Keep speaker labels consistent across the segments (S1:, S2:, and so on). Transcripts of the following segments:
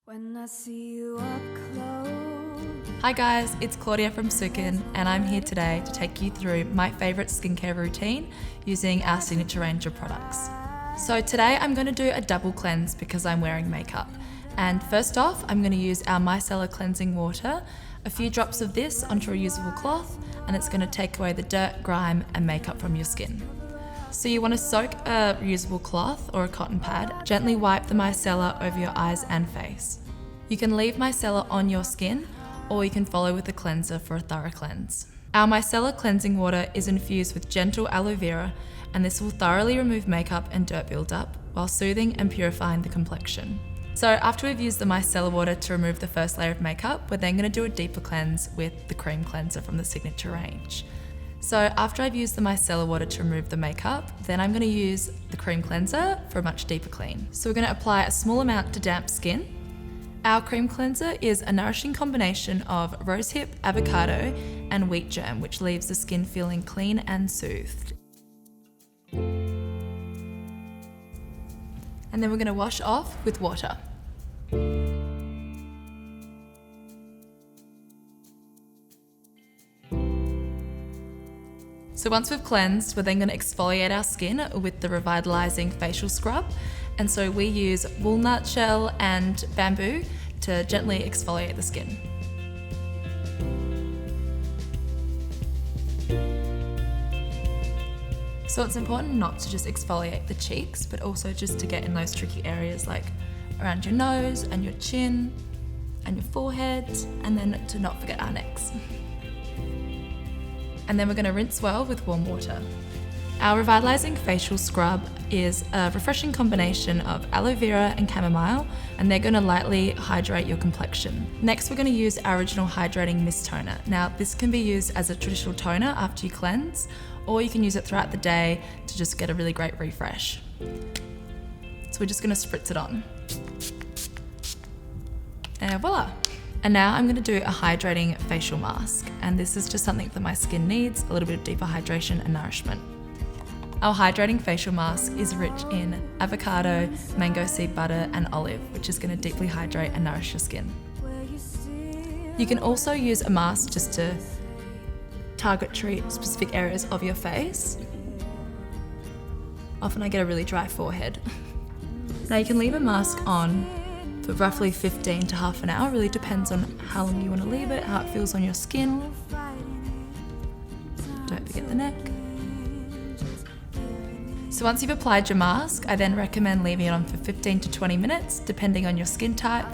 S1: When I see you up close.
S2: Hi guys, it's Claudia from Sukin and I'm here today to take you through my favourite skincare routine using our signature range of products. So today I'm going to do a double cleanse because I'm wearing makeup. And first off, I'm going to use our micellar cleansing water, a few drops of this onto a reusable cloth, and it's going to take away the dirt, grime and makeup from your skin. So you want to soak a reusable cloth or a cotton pad, gently wipe the micellar over your eyes and face. You can leave micellar on your skin, or you can follow with a cleanser for a thorough cleanse. Our micellar cleansing water is infused with gentle aloe vera, and this will thoroughly remove makeup and dirt buildup while soothing and purifying the complexion. So after we've used the micellar water to remove the first layer of makeup, we're then going to do a deeper cleanse with the cream cleanser from the Signature range. So after I've used the micellar water to remove the makeup, then I'm going to use the cream cleanser for a much deeper clean. So we're going to apply a small amount to damp skin. Our cream cleanser is a nourishing combination of rosehip, avocado, and wheat germ, which leaves the skin feeling clean and soothed. And then we're going to wash off with water. So once we've cleansed, we're then going to exfoliate our skin with the revitalizing facial scrub. And so we use walnut shell and bamboo to gently exfoliate the skin. So it's important not to just exfoliate the cheeks, but also just to get in those tricky areas like around your nose and your chin and your forehead, and then to not forget our necks. And then we're going to rinse well with warm water. Our revitalizing facial scrub is a refreshing combination of aloe vera and chamomile, and they're going to lightly hydrate your complexion. Next, we're going to use our original hydrating mist toner. Now, this can be used as a traditional toner after you cleanse, or you can use it throughout the day to just get a really great refresh. So we're just going to spritz it on. And voila! And now I'm going to do a hydrating facial mask, and this is just something that my skin needs, a little bit of deeper hydration and nourishment. Our hydrating facial mask is rich in avocado, mango seed butter and olive, which is going to deeply hydrate and nourish your skin. You can also use a mask just to treat specific areas of your face. Often I get a really dry forehead. Now you can leave a mask on for roughly 15 to half an hour, really depends on how long you want to leave it, how it feels on your skin. Don't forget the neck. So once you've applied your mask, I then recommend leaving it on for 15 to 20 minutes, depending on your skin type,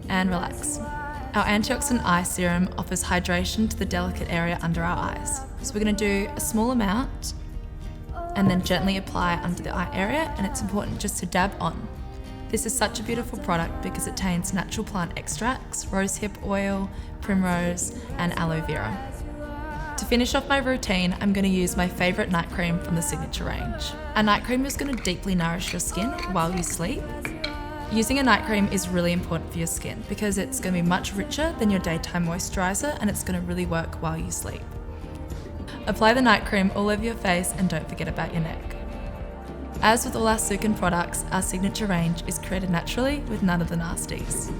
S2: and relax. Our antioxidant eye serum offers hydration to the delicate area under our eyes. So we're going to do a small amount and then gently apply under the eye area, and it's important just to dab on. This is such a beautiful product because it contains natural plant extracts, rosehip oil, primrose, and aloe vera. To finish off my routine, I'm going to use my favourite night cream from the Signature range. A night cream is going to deeply nourish your skin while you sleep. Using a night cream is really important for your skin because it's going to be much richer than your daytime moisturiser, and it's going to really work while you sleep. Apply the night cream all over your face and don't forget about your neck. As with all our Sukin products, our Signature range is created naturally with none of the nasties.